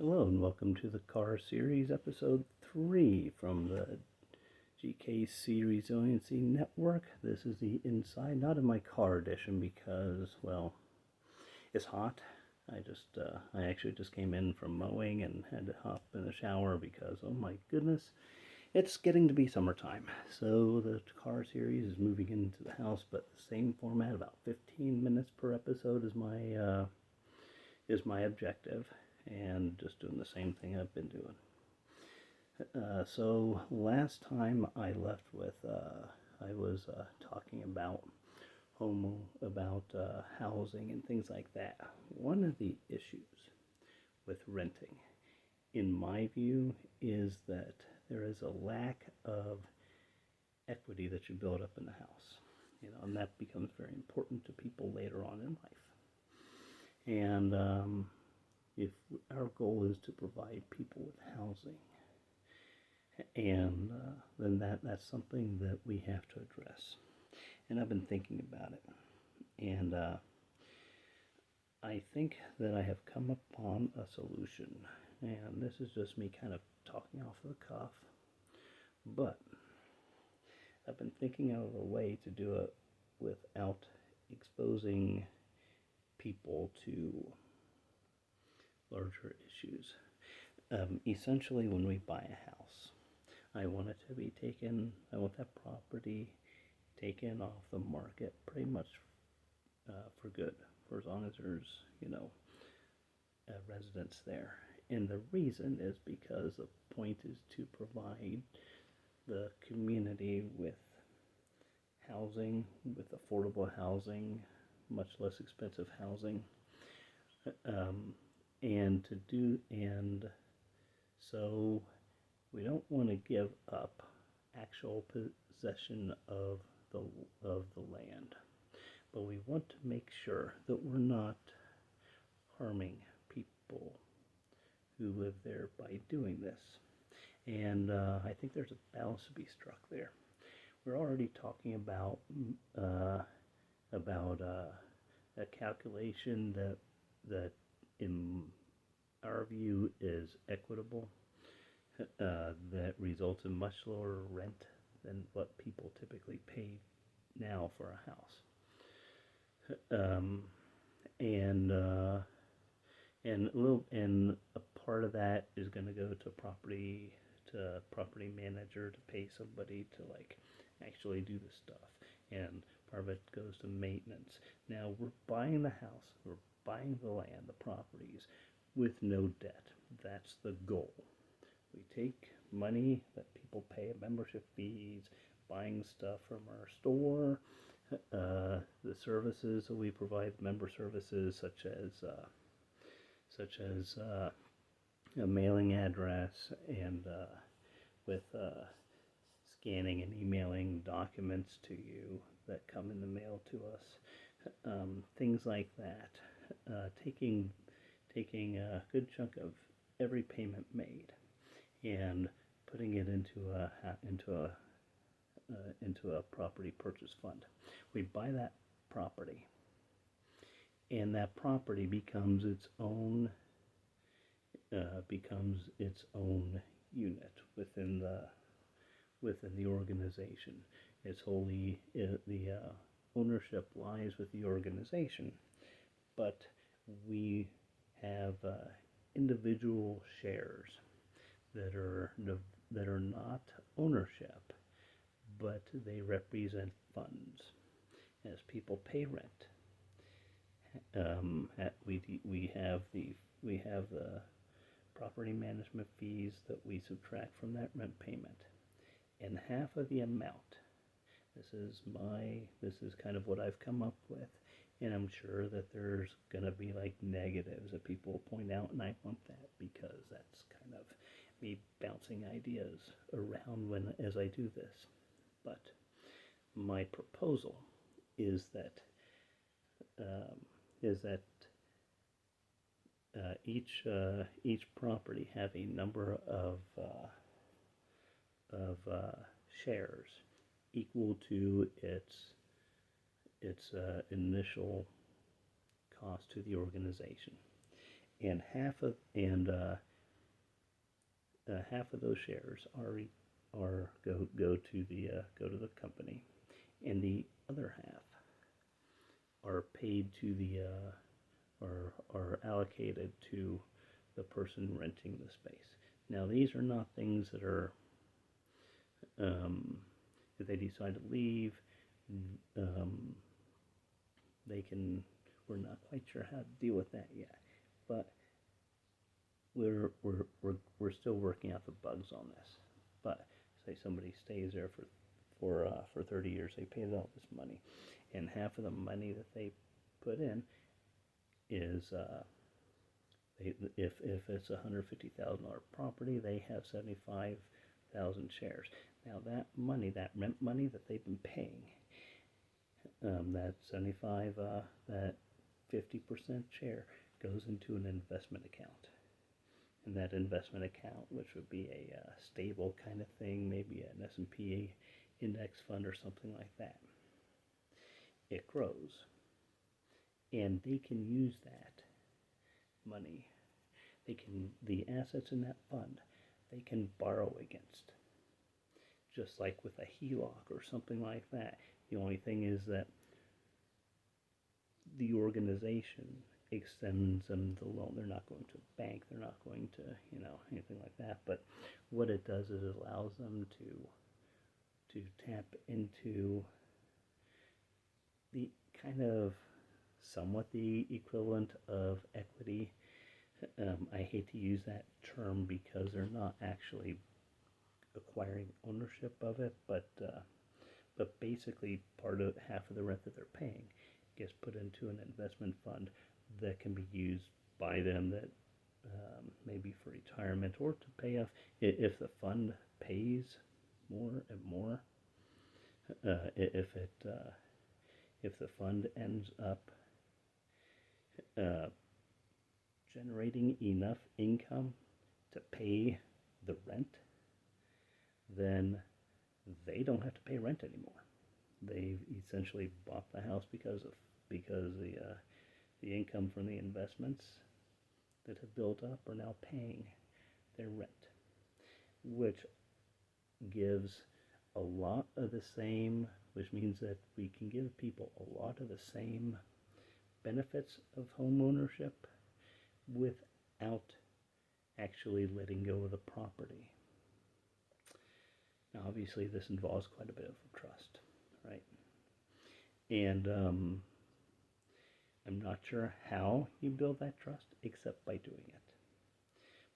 Hello and welcome to the Car Series, episode 3 from the GKC Resiliency Network. This is the inside, not in my car edition because, well, it's hot. I actually just came in from mowing and had to hop in the shower because, oh my goodness, it's getting to be summertime. So the Car Series is moving into the house, but the same format, about 15 minutes per episode is my objective, and just doing the same thing I've been doing. So last time I left with, I was talking about housing and things like that. One of the issues with renting, in my view, is that there is a lack of equity that you build up in the house. And that becomes very important to people later on in life. And if our goal is to provide people with housing, and then that's something that we have to address. And I've been thinking about it, and I think that I have come upon a solution. And this is just me kind of talking off the cuff, but I've been thinking of a way to do it without exposing people to larger issues. Essentially, when we buy a house, I want that property taken off the market pretty much for good, for as long as there's, a residence there. And the reason is because the point is to provide the community with housing, with affordable housing, much less expensive housing. And so we don't want to give up actual possession of the land, but we want to make sure that we're not harming people who live there by doing this. And I think there's a balance to be struck there. We're already talking about a calculation that in our view is equitable, that results in much lower rent than what people typically pay now for a house. And a part of that is going to go to property manager to pay somebody to actually do the stuff, and part of it goes to maintenance. Now we're buying the house, we're buying the land, the properties, with no debt. That's the goal. We take money that people pay, membership fees, buying stuff from our store, the services that we provide, member services such as a mailing address, and with scanning and emailing documents to you that come in the mail to us, things like that. Taking a good chunk of every payment made and putting it into a property purchase fund. We buy that property, and that property becomes its own unit within the organization. It's wholly the ownership lies with the organization, but we have individual shares that are not ownership, but they represent funds. As people pay rent, we have the property management fees that we subtract from that rent payment, and half of the amount. This is kind of what I've come up with, and I'm sure that there's gonna be negatives that people point out, and I want that because that's kind of me bouncing ideas around as I do this. But my proposal is that each property have a number of shares equal to its initial cost to the organization, and half of those shares are go to the company, and the other half are paid to the or are allocated to the person renting the space. Now, these are not things that are if they decide to leave, um, they can. We're not quite sure how to deal with that yet, but we're still working out the bugs on this. But say somebody stays there for 30 years, they paid all this money, and half of the money that they put in is if it's $150,000 property, they have 75,000 shares. Now that money, that rent money that they've been paying, that 75, that 50% share goes into an investment account. And that investment account, which would be a stable kind of thing, maybe an S&P index fund or something like that, it grows. And they can use that money. The assets in that fund, they can borrow against. Just like with a HELOC or something like that. The only thing is that the organization extends them the loan. They're not going to a bank. They're not going to, anything like that. But what it does is it allows them to tap into the kind of somewhat the equivalent of equity. I hate to use that term because they're not actually acquiring ownership of it, but basically half of the rent that they're paying gets put into an investment fund that can be used by them, that maybe for retirement or to pay off if the fund pays more and more. If the fund ends up generating enough income to pay the rent, then they don't have to pay rent anymore. They've essentially bought the house because the income from the investments that have built up are now paying their rent, which gives a lot of the same, which means that we can give people a lot of the same benefits of home ownership without actually letting go of the property. Now, obviously, this involves quite a bit of trust, right? And I'm not sure how you build that trust except by doing it.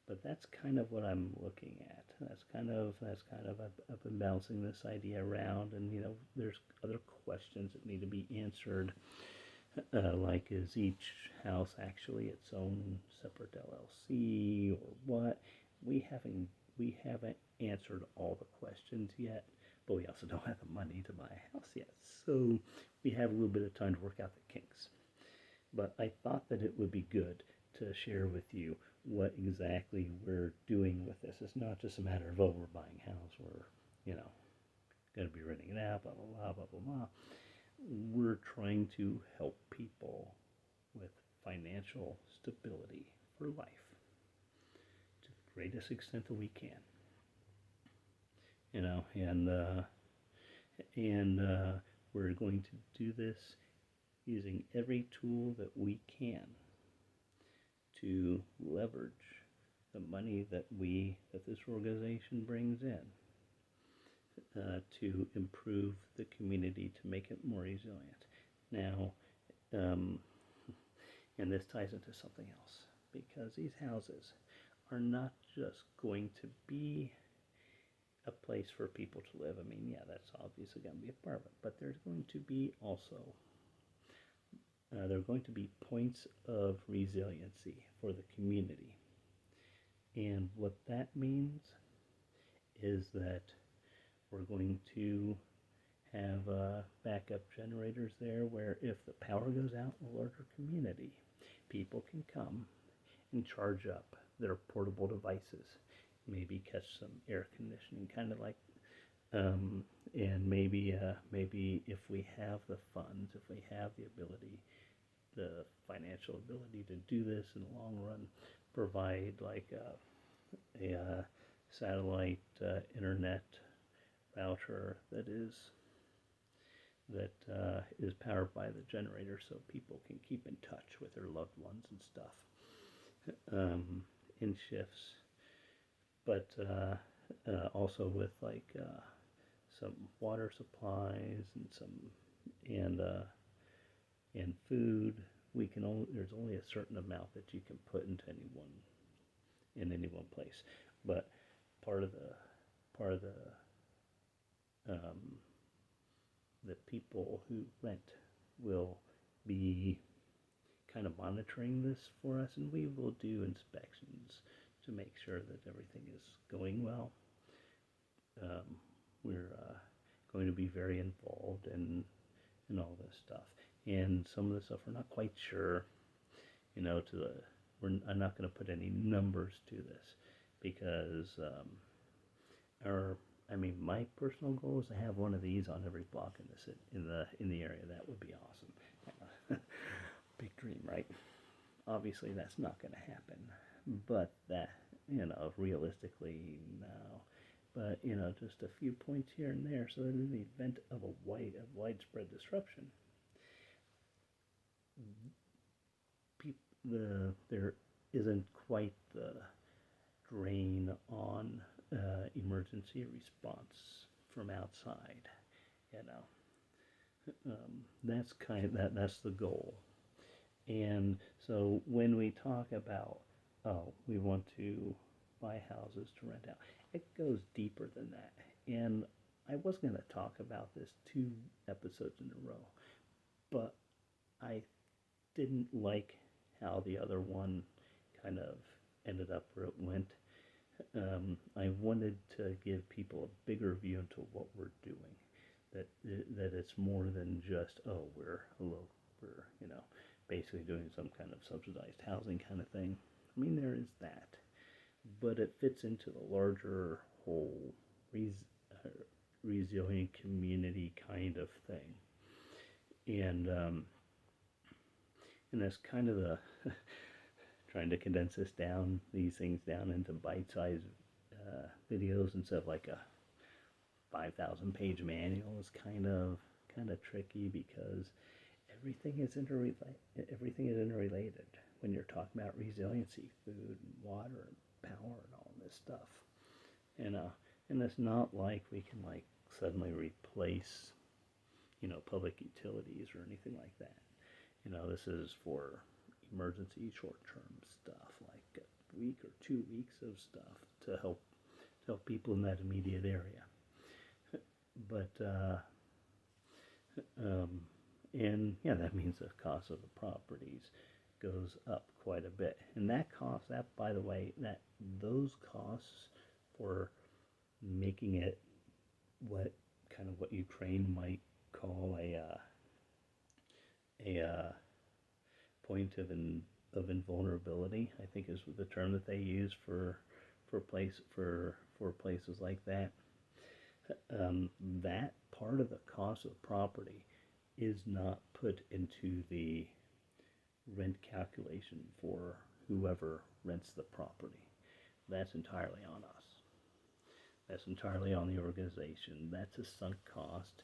But that's kind of what I'm looking at. I've been bouncing this idea around, and there's other questions that need to be answered. Like, is each house actually its own separate LLC or what? We haven't answered all the questions yet, but we also don't have the money to buy a house yet. So we have a little bit of time to work out the kinks. But I thought that it would be good to share with you what exactly we're doing with this. It's not just a matter of, we're buying a house, we're, going to be renting it out, blah, blah, blah, blah, blah, blah. We're trying to help people with financial stability for life to the greatest extent that we can. And we're going to do this using every tool that we can to leverage the money that this organization brings in to improve the community, to make it more resilient. Now, and this ties into something else, because these houses are not just going to be a place for people to live. I mean, yeah, that's obviously going to be a part of it, but there's going to be also there are going to be points of resiliency for the community. And what that means is that we're going to have backup generators there where if the power goes out in a larger community, people can come and charge up their portable devices, maybe catch some air conditioning, kind of like, and maybe if we have the funds, if we have the financial ability to do this in the long run, provide like satellite internet router that is powered by the generator, so people can keep in touch with their loved ones and stuff in shifts. But also with like some water supplies and and food. There's only a certain amount that you can put into any one place. But part of um, the people who rent will be kind of monitoring this for us, and we will do inspections to make sure that everything is going well. We're going to be very involved in all this stuff, and some of the stuff we're not quite sure. You know, I'm not going to put any numbers to this because my personal goal is to have one of these on every block in the area. That would be awesome. Big dream, right? Obviously, that's not going to happen, but that, realistically, no. But just a few points here and there, so that in the event of widespread disruption, there isn't quite the drain on emergency response from outside. That's the goal. And so when we talk about, we want to buy houses to rent out, it goes deeper than that. And I was going to talk about this 2 episodes in a row, but I didn't like how the other one kind of ended up where it went. I wanted to give people a bigger view into what we're doing. That it's more than just, we're basically doing some kind of subsidized housing kind of thing. I mean, there is that, but it fits into the larger whole resilient community kind of thing, and that's kind of the trying to condense these things down into bite-sized videos instead of like a 5,000-page manual is kind of tricky because everything is interrelated when you're talking about resiliency, food and water and power and all this stuff. And it's not like we can like suddenly replace public utilities or anything like that. This is for emergency short-term stuff, like a week or 2 weeks of stuff to help people in that immediate area. But and yeah, that means the cost of the properties goes up quite a bit. And by the way, those costs for making it what Ukraine might call a point of invulnerability, I think is the term that they use for places like that. That part of the cost of the property is not put into the rent calculation for whoever rents the property. That's entirely on us. That's entirely on the organization. That's a sunk cost,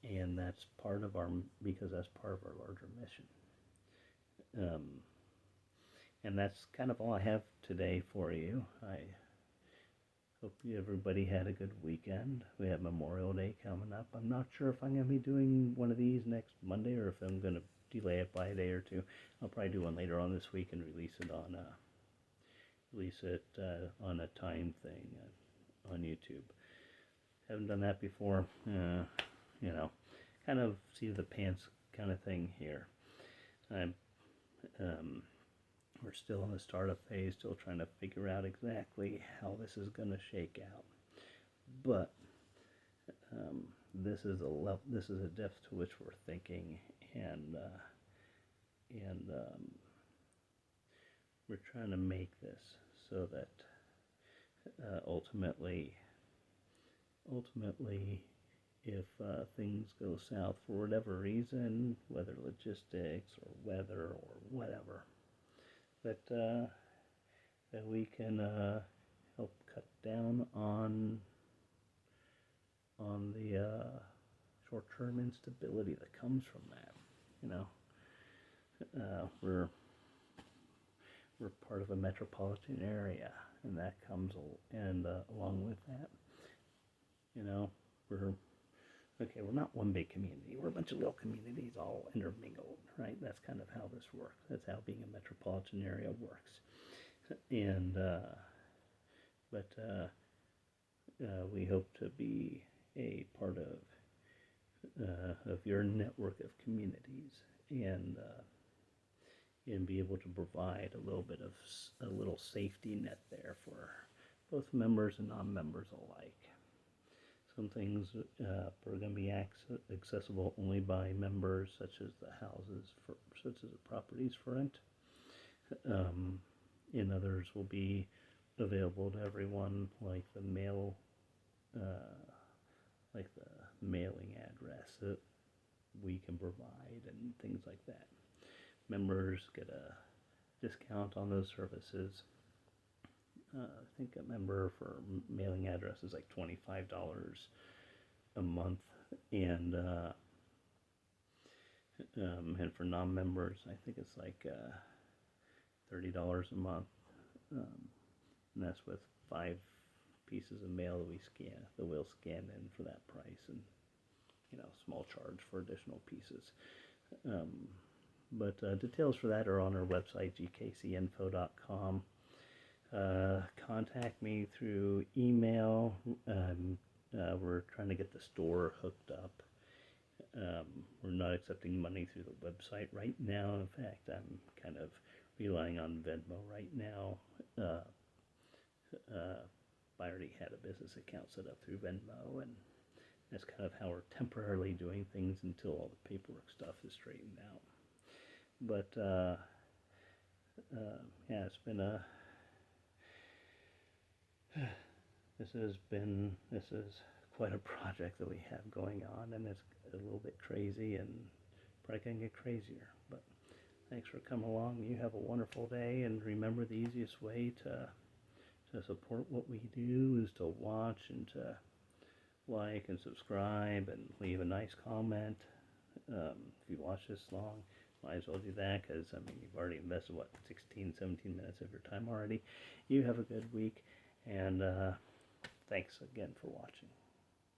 and that's part of our larger mission. And that's kind of all I have today for you. I hope everybody had a good weekend. We have Memorial Day coming up. I'm not sure if I'm going to be doing one of these next Monday or if I'm going to delay it by a day or two. I'll probably do one later on this week and release it on a time thing on YouTube. Haven't done that before. Kind of seat of the pants kind of thing here. We're still in the startup phase, still trying to figure out exactly how this is going to shake out. But this is a depth to which we're thinking, and we're trying to make this so that ultimately, if things go south for whatever reason, whether logistics or weather or whatever, that we can help cut down on the short-term instability that comes from that. You know, we're part of a metropolitan area, and that comes along with that. You know, we're not one big community. We're a bunch of little communities all intermingled, right? That's kind of how this works. That's how being a metropolitan area works. And but we hope to be a part of your network of communities, and be able to provide a little safety net there for both members and non-members alike. Some things are going to be accessible only by members, such as the properties for rent. And others will be available to everyone, like the mailing address that we can provide and things like that. Members get a discount on those services. I think a member for mailing address is like $25 a month, and for non-members, I think it's like $30 a month, and that's with 5 pieces of mail that we'll scan in for that price, and small charge for additional pieces. But details for that are on our website, gkcinfo.com. Contact me through email. We're trying to get the store hooked up. We're not accepting money through the website right now. In fact, I'm kind of relying on Venmo right now. I already had a business account set up through Venmo, and that's kind of how we're temporarily doing things until all the paperwork stuff is straightened out. But yeah, it's been this is quite a project that we have going on, and it's a little bit crazy, and probably gonna get crazier. But thanks for coming along. You have a wonderful day, and remember, the easiest way to support what we do is to watch and to like and subscribe and leave a nice comment. If you watch this long, might as well do that, because you've already invested 16, 17 minutes of your time already. You have a good week, and thanks again for watching.